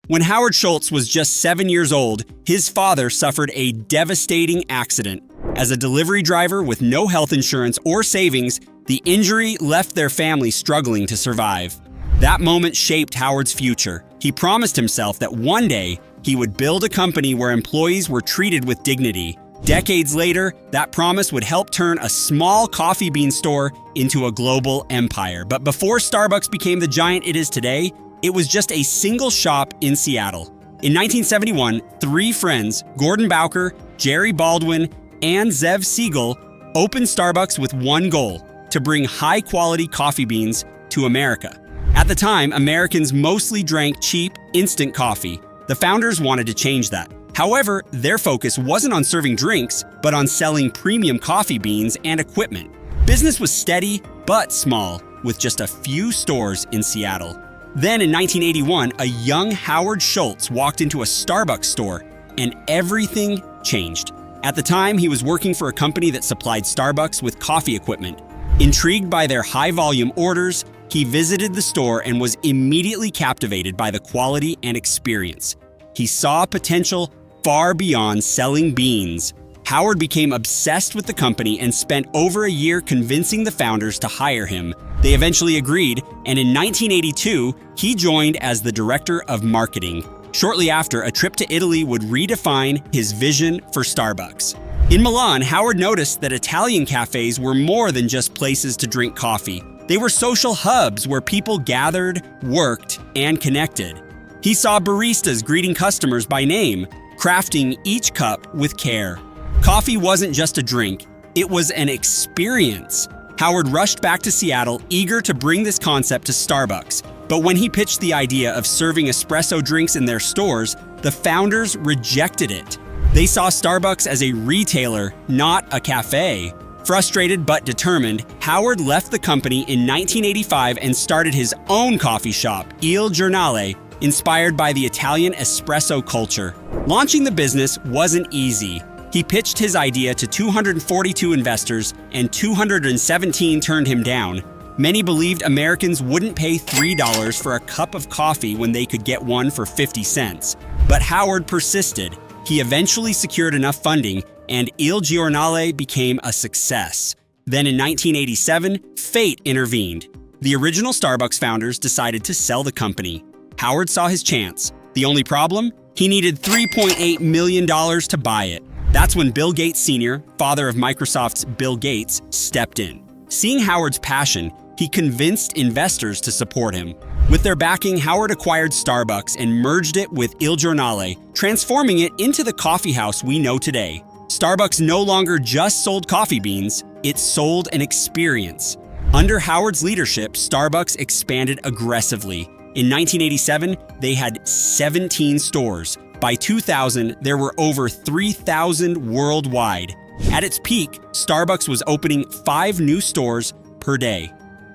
When Howard Schultz was just 7 years old, his father suffered a devastating accident. As a delivery driver with no health insurance or savings, the injury left their family struggling to survive. That moment shaped Howard's future. He promised himself that one day he would build a company where employees were treated with dignity. Decades later, that promise would help turn a small coffee bean store into a global empire. But before Starbucks became the giant it is today, it was just a single shop in Seattle. In 1971, three friends, Gordon Bowker, Jerry Baldwin, and Zev Siegel, opened Starbucks with one goal: to bring high-quality coffee beans to America. At the time, Americans mostly drank cheap, instant coffee. The founders wanted to change that. However, their focus wasn't on serving drinks, but on selling premium coffee beans and equipment. Business was steady, but small, with just a few stores in Seattle. Then in 1981, a young Howard Schultz walked into a Starbucks store, and everything changed. At the time, he was working for a company that supplied Starbucks with coffee equipment. Intrigued by their high-volume orders, he visited the store and was immediately captivated by the quality and experience. He saw potential far beyond selling beans. Howard became obsessed with the company and spent over a year convincing the founders to hire him. They eventually agreed, and in 1982, he joined as the director of marketing. Shortly after, a trip to Italy would redefine his vision for Starbucks. In Milan, Howard noticed that Italian cafes were more than just places to drink coffee. They were social hubs where people gathered, worked, and connected. He saw baristas greeting customers by name, crafting each cup with care. Coffee wasn't just a drink, it was an experience. Howard rushed back to Seattle, eager to bring this concept to Starbucks. But when he pitched the idea of serving espresso drinks in their stores, the founders rejected it. They saw Starbucks as a retailer, not a cafe. Frustrated but determined, Howard left the company in 1985 and started his own coffee shop, Il Giornale, inspired by the Italian espresso culture. Launching the business wasn't easy. He pitched his idea to 242 investors, and 217 turned him down. Many believed Americans wouldn't pay $3 for a cup of coffee when they could get one for 50 cents. But Howard persisted. He eventually secured enough funding, and Il Giornale became a success. Then in 1987, fate intervened. The original Starbucks founders decided to sell the company. Howard saw his chance. The only problem? He needed $3.8 million to buy it. That's when Bill Gates Sr., father of Microsoft's Bill Gates, stepped in. Seeing Howard's passion, he convinced investors to support him. With their backing, Howard acquired Starbucks and merged it with Il Giornale, transforming it into the coffee house we know today. Starbucks no longer just sold coffee beans, it sold an experience. Under Howard's leadership, Starbucks expanded aggressively. In 1987, they had 17 stores. By 2000, there were over 3,000 worldwide. At its peak, Starbucks was opening 5 new stores per day.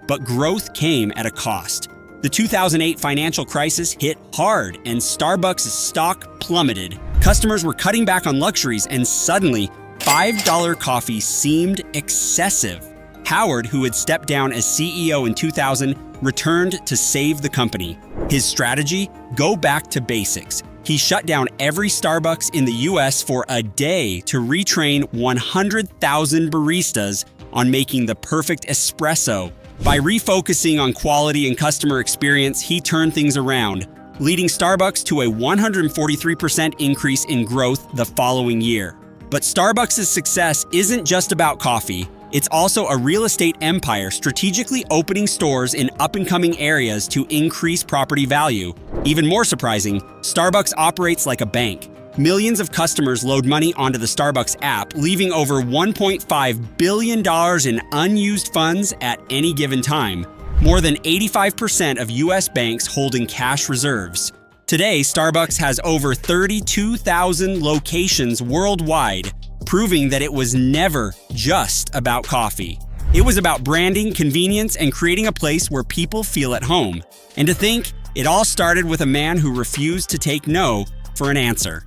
But growth came at a cost. The 2008 financial crisis hit hard, and Starbucks' stock plummeted. Customers were cutting back on luxuries, and suddenly, $5 coffee seemed excessive. Howard, who had stepped down as CEO in 2000, returned to save the company. His strategy? Go back to basics. He shut down every Starbucks in the US for a day to retrain 100,000 baristas on making the perfect espresso. By refocusing on quality and customer experience, he turned things around, leading Starbucks to a 143% increase in growth the following year. But Starbucks' success isn't just about coffee. It's also a real estate empire, strategically opening stores in up-and-coming areas to increase property value. Even more surprising, Starbucks operates like a bank. Millions of customers load money onto the Starbucks app, leaving over $1.5 billion in unused funds at any given time. More than 85% of US banks holding cash reserves. Today, Starbucks has over 32,000 locations worldwide, proving that it was never just about coffee. It was about branding, convenience, and creating a place where people feel at home. And to think, it all started with a man who refused to take no for an answer.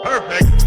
Perfect.